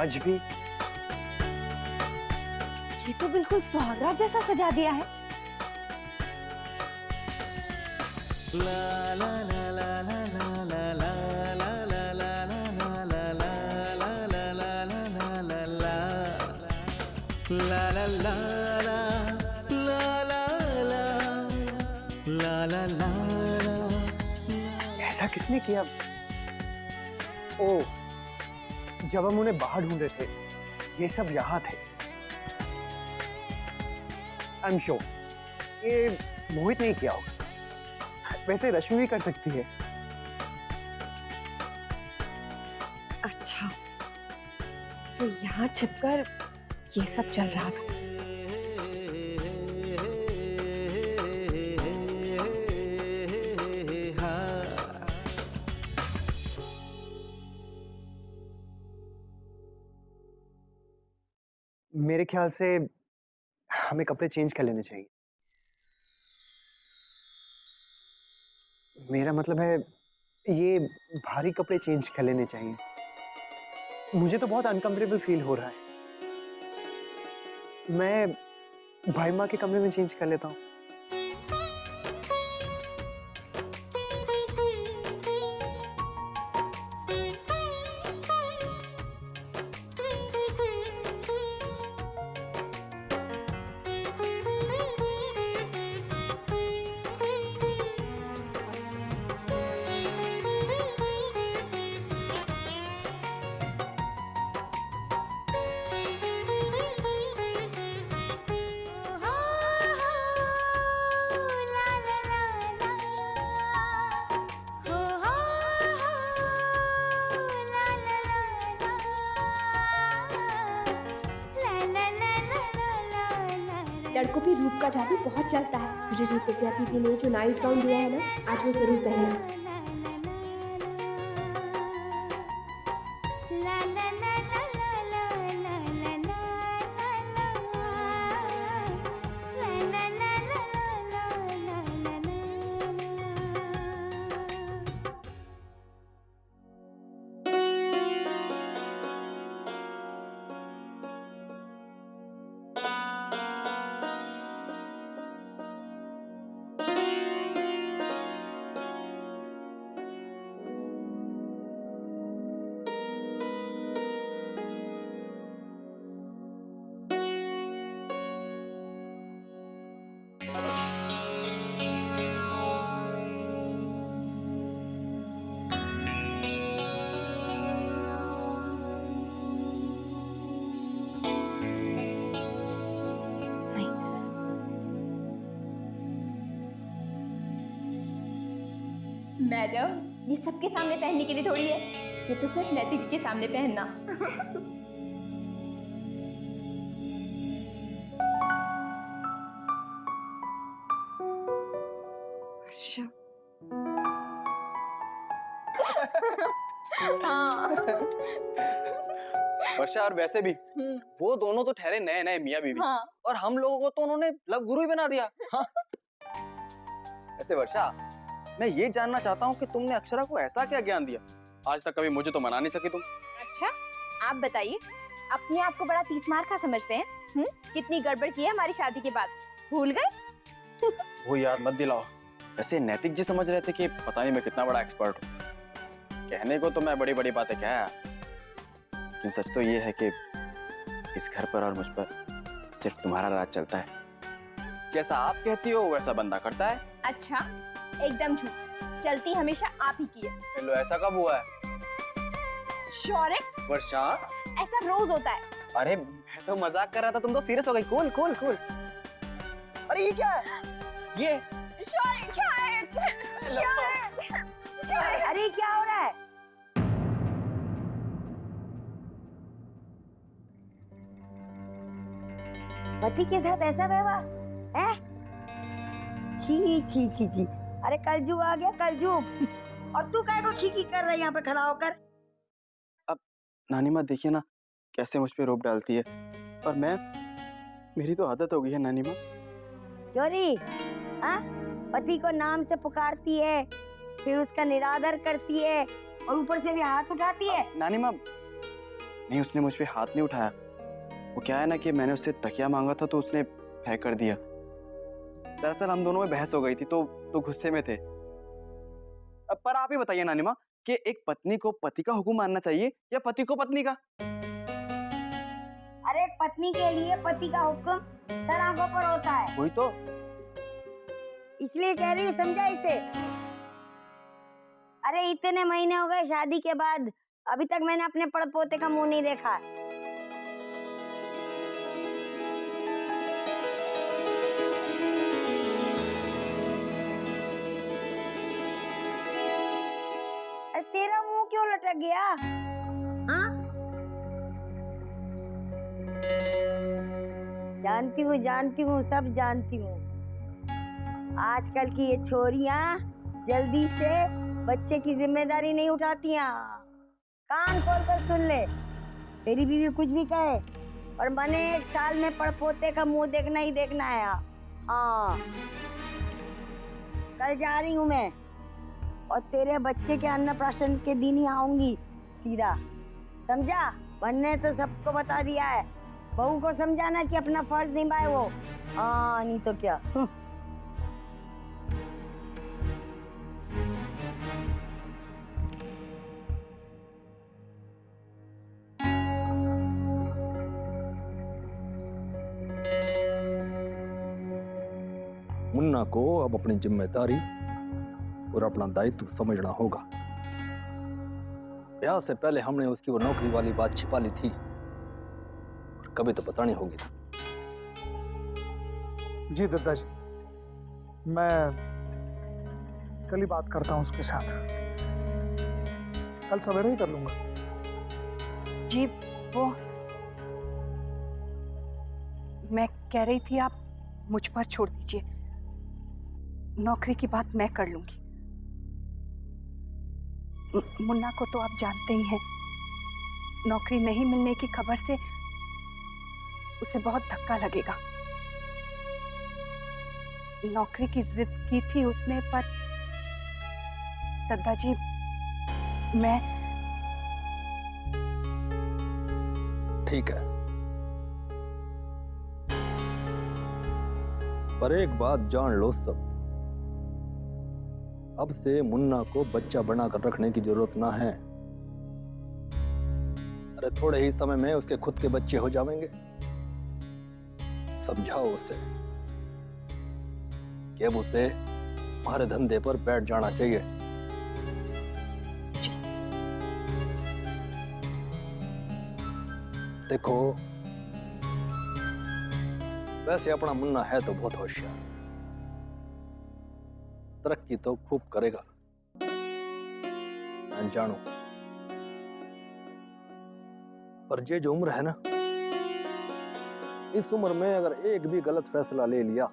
आज भी। ये तो बिल्कुल सुहागरात जैसा सजा दिया है। ला ला ला ला ला ला ला ला ला ला ला ला ला ला ला ला ला। ऐसा किसने किया? ओ, जब हम उन्हें बाहर ढूंढ रहे थे, ये सब यहाँ थे। आई एम श्योर ये मोहित नहीं किया होगा। वैसे रश्मि भी कर सकती है। अच्छा, तो यहाँ छिपकर ये सब चल रहा था। मेरे ख्याल से हमें कपड़े चेंज कर लेने चाहिए। मेरा मतलब है ये भारी कपड़े चेंज कर लेने चाहिए। मुझे तो बहुत अनकंफर्टेबल फील हो रहा है। मैं भाई माँ के कमरे में चेंज कर लेता हूँ। लड़कों पे रूप का जादू बहुत चलता है। मुझे दिव्या दीदी ने जो नाइट गाउन दिया है ना, आज वो जरूर पहनना। मैडम, ये सबके सामने पहनने के लिए थोड़ी है, ये तो सिर्फ नैतिक जी के सामने पहनना। वर्षा। हाँ। वर्षा, और वैसे भी वो दोनों तो ठहरे नए नए मियाँ बीवी। हाँ। और हम लोगों को तो उन्होंने लव गुरु ही बना दिया। हाँ। ऐसे वर्षा, मैं ये जानना चाहता हूँ कि तुमने अक्षरा को ऐसा क्या ज्ञान दिया, आज तक कभी मुझे तो मना नहीं सकी तुम। अच्छा, आप बताइए, अपने आप को बड़ा 30 मार का समझते हैं? कितनी गड़बड़ की है हमारी शादी के बाद, भूल गए? वो याद मत दिलाओ। ऐसे नैतिक जी समझ रहे थे कि पता नहीं मैं कितना बड़ा एक्सपर्ट हूँ। कहने को तो मैं बड़ी बड़ी बातें कहा, लेकिन सच तो ये है कि इस घर पर और मुझ पर सिर्फ तुम्हारा राज चलता है। जैसा आप कहती हो वैसा बंदा करता है। अच्छा, एकदम झूठ, चलती हमेशा आप ही की है। लो, ऐसा कब हुआ है? शौर्य, वर्षा, ऐसा रोज होता है। अरे मैं तो मजाक कर रहा था, तुम तो सीरियस हो गई। Cool cool cool. अरे ये क्या है? ये शौर्य क्या है? क्या है? अरे क्या हो रहा है? पति के साथ ऐसा व्यवहार है? छी छी छी छी। अरे कलजुग आ गया, कलजुग। और तू काय को खीखी कर रही यहाँ पे खड़ा होकर? अब नानी माँ देखिए ना कैसे मुझ पे रोप डालती है, और मेरी तो आदत हो गई है नानी माँ। चोरी, हाँ? पति को नाम से पुकारती है, फिर उसका निरादर करती है, और ऊपर से भी हाथ उठाती है। नानी माँ, नहीं, उसने मुझ पे हाथ नहीं उठाया। वो क्या है ना कि मैंने उससे तकिया मांगा था तो उसने फेंक कर दिया। दरअसल हम दोनों में बहस हो गई थी तो गुस्से में थे। पर आप ही बताइए नानी माँ कि एक पत्नी को पति का हुक्म मानना चाहिए या पति को पत्नी का? अरे पत्नी के लिए पति का हुक्म सर आंखों पर होता है, वही तो। इसलिए कह रही हूँ, समझा इसे। अरे इतने महीने हो गए शादी के बाद, अभी तक मैंने अपने पड़पोते का मुंह नहीं देखा। अरे तेरा मुंह क्यों लटक गया? हाँ? जानती हूँ, सब जानती हूँ। आजकल की ये छोरियां जल्दी से बच्चे की जिम्मेदारी नहीं उठाती हैं। कान खोल कर सुन ले, तेरी बीवी कुछ भी कहे और मने 1 साल में पड़पोते का मुंह देखना ही देखना है। हाँ, कल जा रही हूँ मैं और तेरे बच्चे के अन्नप्राशन के दिन ही आऊंगी सीधा, समझा? बनने तो सबको बता दिया है, बहू को समझाना कि अपना फर्ज निभाए वो। हाँ, नहीं तो क्या। मुन्ना को अब अपनी जिम्मेदारी और अपना दायित्व समझना होगा। ब्याह से पहले हमने उसकी वो नौकरी वाली बात छिपा ली थी और कभी तो बतानी होगी। जी दद्दा जी, मैं कल ही बात करता हूँ उसके साथ, कल सवेरे ही कर लूंगा। जी वो मैं कह रही थी, आप मुझ पर छोड़ दीजिए, नौकरी की बात मैं कर लूंगी। मुन्ना को तो आप जानते ही हैं, नौकरी नहीं मिलने की खबर से उसे बहुत धक्का लगेगा। नौकरी की जिद की थी उसने, पर दादाजी मैं। ठीक है, पर एक बात जान लो सब, अब से मुन्ना को बच्चा बनाकर रखने की जरूरत ना है। अरे थोड़े ही समय में उसके खुद के बच्चे हो जाएंगे। समझाओ उसे कि अब उसे हमारे धंधे पर बैठ जाना चाहिए। देखो, वैसे अपना मुन्ना है तो बहुत होशियार, तरक्की तो खूब करेगा, मैं जानू। पर ये जो उम्र है ना, इस उम्र में अगर एक भी गलत फैसला ले लिया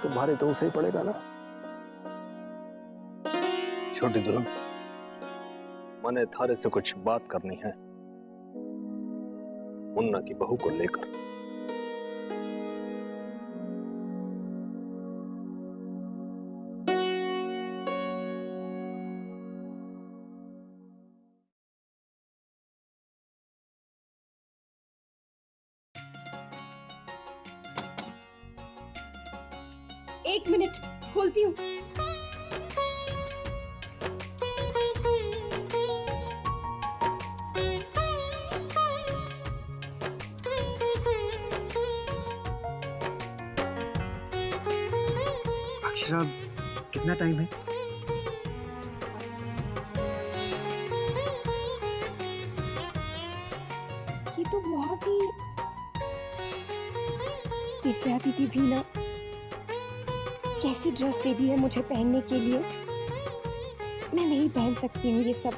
तो भारी तो उसे ही पड़ेगा ना। छोटी दुल्हन, मैंने थारे से कुछ बात करनी है मुन्ना की बहू को लेकर। एक मिनट, खोलती हूँ। अक्षरा, कितना टाइम है? ये तो बहुत ही दिव्या दीदी भी ना कैसी ड्रेस दे दी है मुझे पहनने के लिए। मैं नहीं पहन सकती हूँ ये सब।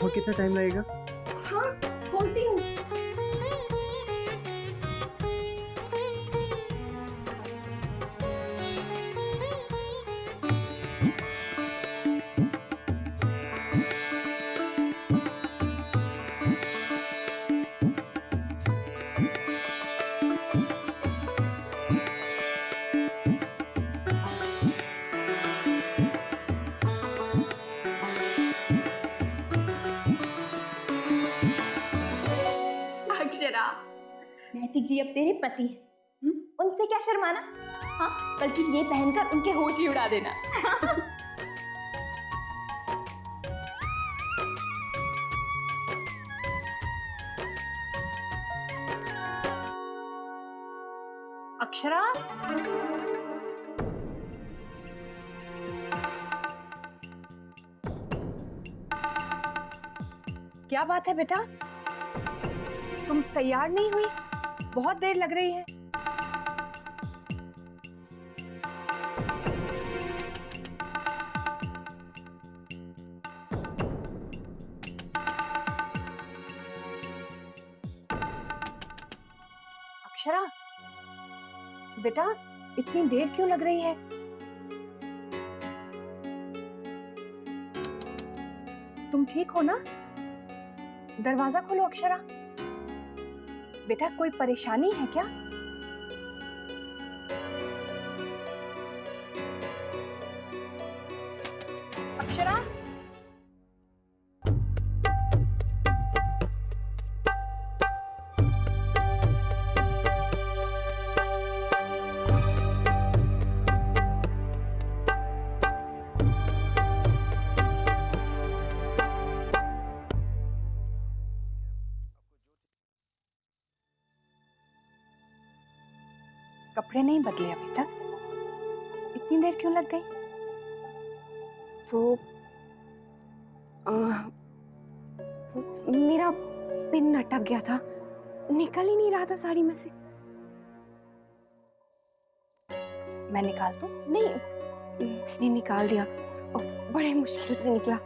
और कितना टाइम लगेगा? हाँ, खोलती हूँ। ऋतिक जी अब तेरे पति हैं। उनसे क्या शर्माना, हाँ बल्कि ये पहनकर उनके होश ही उड़ा देना। अक्षरा, क्या बात है बेटा? तुम तैयार नहीं हुई? बहुत देर लग रही है। अक्षरा, बेटा इतनी देर क्यों लग रही है? तुम ठीक हो ना? दरवाजा खोलो अक्षरा। बेटा कोई परेशानी है क्या? अक्षरा, कपड़े नहीं बदले अभी तक? इतनी देर क्यों लग गई? वो मेरा पिन अटक गया था, निकल ही नहीं रहा था साड़ी में से। मैं निकाल दूं? नहीं, मैंने निकाल दिया और बड़े मुश्किल से निकला।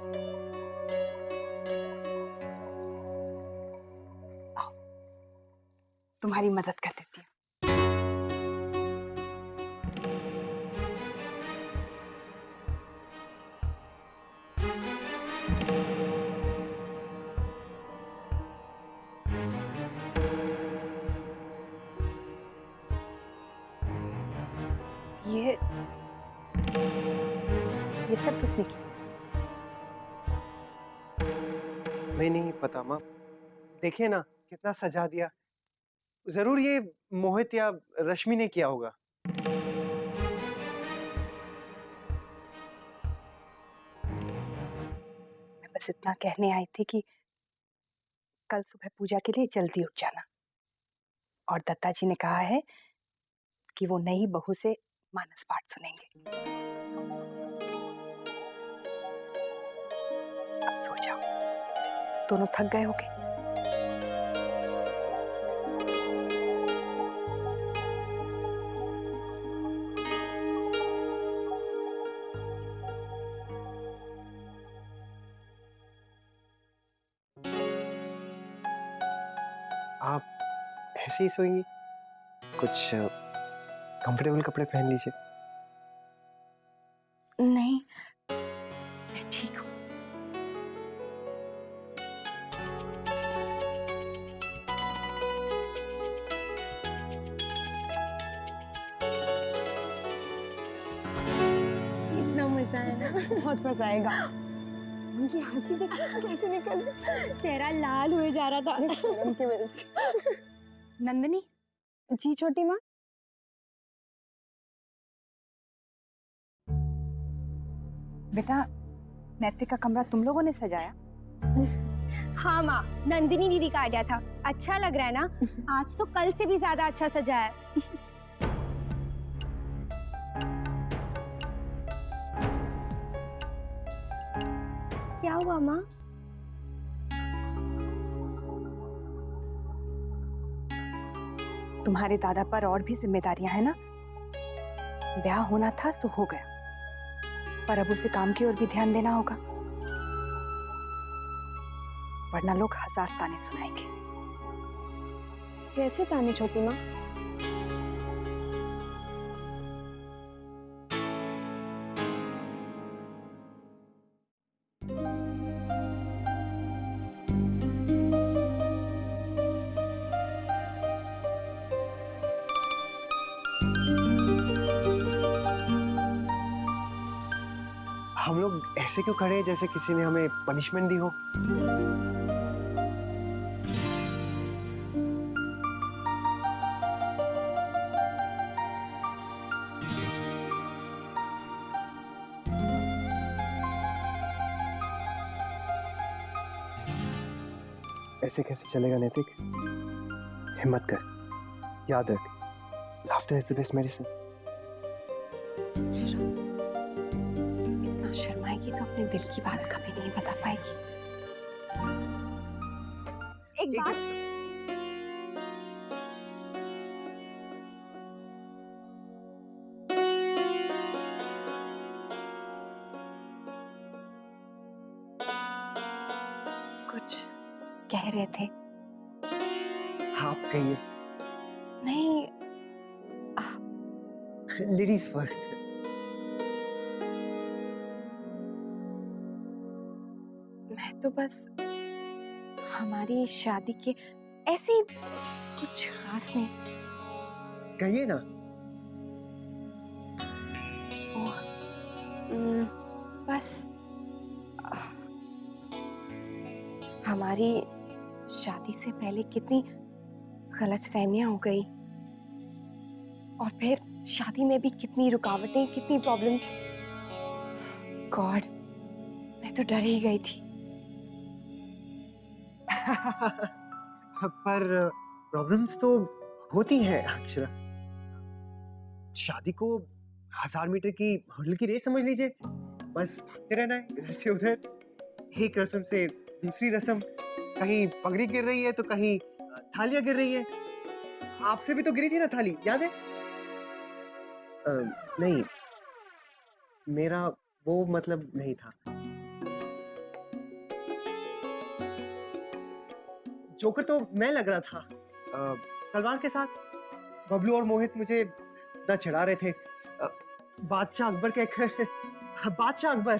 तुम्हारी मदद कर देती हूँ। ये सब किसने किया? मैं नहीं पता माँ, देखिए ना कितना सजा दिया। जरूर ये मोहित या रश्मि ने किया होगा। मैं बस इतना कहने आई थी कि कल सुबह पूजा के लिए जल्दी उठ जाना। और दत्ता जी ने कहा है कि वो नई बहू से मानस पाठ सुनेंगे। अब सो जाओ, दोनों थक गए होंगे। आप ऐसे ही सोएंगी? कुछ कंफर्टेबल कपड़े पहन लीजिए। नहीं, मैं ठीक हूँ। कितना मजा है ना। बहुत मजा आएगा। उनकी हंसी देख कैसे निकल रही, चेहरा लाल हुए जा रहा था शर्म की वजह से। नंदिनी। जी छोटी माँ। बेटा, नैतिक का कमरा तुम लोगों ने सजाया? हाँ माँ, नंदिनी दीदी का आइडिया था। अच्छा लग रहा है ना? आज तो कल से भी ज्यादा अच्छा सजा है। क्या हुआ माँ? तुम्हारे दादा पर और भी जिम्मेदारियां हैं ना। ब्याह होना था सो हो गया, पर अब उसे काम की ओर भी ध्यान देना होगा, वरना लोग हजार ताने सुनाएंगे। कैसे ताने छोटी माँ? हम लोग ऐसे क्यों खड़े हैं जैसे किसी ने हमें पनिशमेंट दी हो? ऐसे कैसे चलेगा नैतिक? हिम्मत कर, याद रख, laughter is the best medicine. इतना शर्माएगी तो अपने दिल की बात कभी नहीं बता पाएगी। एक बात कुछ कह रहे थे? आप कहिए। नहीं, लेडीज फर्स्ट। मैं तो बस हमारी शादी के ऐसे ही कुछ खास नहीं। कहिए ना। बस हमारी शादी से पहले कितनी गलतफहमियां हो गई, और फिर शादी में भी कितनी रुकावटें, कितनी प्रॉब्लम्स। गॉड, मैं तो डर ही गई थी। पर प्रॉब्लम्स तो होती हैं अक्षरा। शादी को 1000 मीटर की हर्डल की रेस समझ लीजिए। बस भागते रहना है इधर से उधर, एक रस्म से दूसरी रस्म। कहीं पगड़ी गिर रही है तो कहीं थालियां गिर रही है। आपसे भी तो गिरी थी ना थाली, याद है? नहीं, मेरा वो मतलब नहीं था। जोकर तो मैं लग रहा था। तलवार के साथ बबलू और मोहित मुझे इतना चढ़ा रहे थे। बादशाह अकबर कहकर बादशाह अकबर।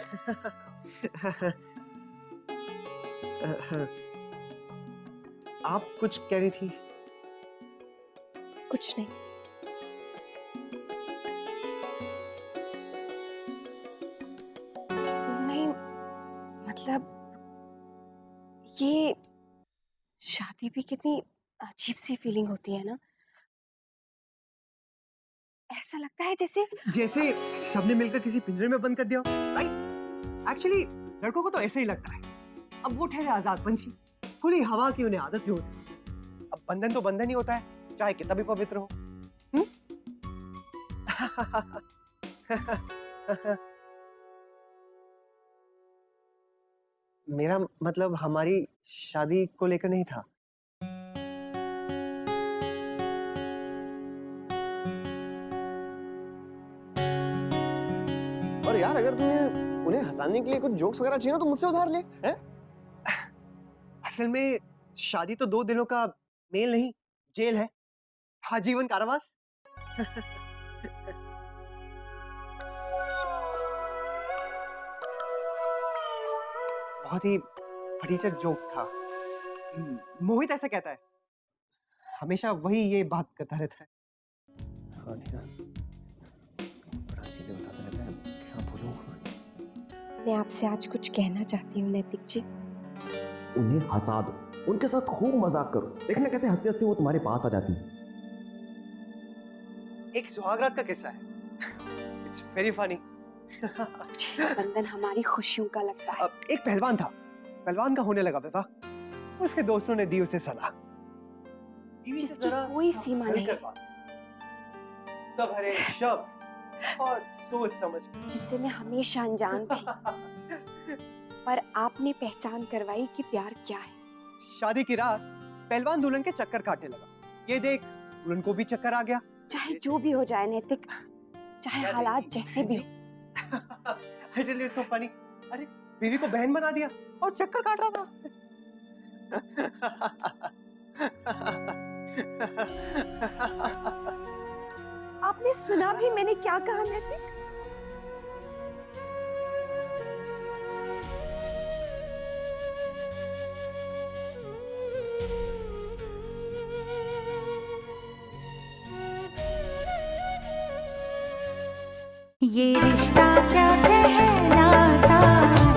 आप कुछ कह रही थी? कुछ नहीं। नहीं, मतलब ये शादी भी कितनी अजीब सी फीलिंग होती है ना। ऐसा लगता है जैसे सबने मिलकर किसी पिंजरे में बंद कर दिया, राइट? एक्चुअली लड़कों को तो ऐसे ही लगता है। अब वो ठहरे आजाद पंछी, खुली हवा की उन्हें आदत ही होती है। अब बंधन तो बंधन ही होता है, चाहे कितना भी पवित्र हो। मेरा मतलब हमारी शादी को लेकर नहीं था। और यार, अगर तुम्हें उन्हें हंसाने के लिए कुछ जोक्स वगैरह चाहिए ना तो मुझसे उधार ले, हैं? असल में शादी तो 2 दिनों का मेल नहीं, जेल है, आजीवन कारावास। बहुत ही फटीचर जोक था। मोहित ऐसा कहता है, हमेशा वही ये बात करता रहता है। हाँ भैया, बड़ा चीजें बताता रहता है, क्या बोलूं। मैं आपसे आज कुछ कहना चाहती हूँ नैतिक जी। उन्हें हंसा दो, उनके साथ खूब मजाक करो, देखना कैसे हंसते हंसते वो तुम्हारे पास आ जाती है। एक सुहागरात का किस्सा है, इट्स वेरी फनी। मुझे बंधन हमारी खुशियों का लगता है। एक पहलवान था, पहलवान का होने लगा विवाह, उसके दोस्तों ने दी उसे सलाह, जिसकी कोई सीमा नहीं, तब हरे शब्द और सोच समझ, जिससे मैं हमेशा अनजान थी, पर आपने पहचान करवाई कि प्यार क्या है। शादी की रात पहलवान दुल्हन के चक्कर काटने लगा, ये देख दुल्हन को भी चक्कर आ गया। चाहे जो भी हो जाए नैतिक, चाहे हालात जैसे भी हो। I tell you, it's so funny. अरे बीवी को बहन बना दिया और चक्कर काट रहा था। आपने सुना भी मैंने क्या कहा नैतिक? ये रिश्ता क्या कहलाता है।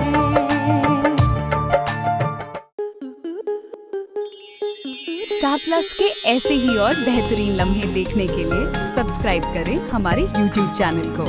स्टार प्लस के ऐसे ही और बेहतरीन लम्हे देखने के लिए सब्सक्राइब करें हमारे YouTube चैनल को।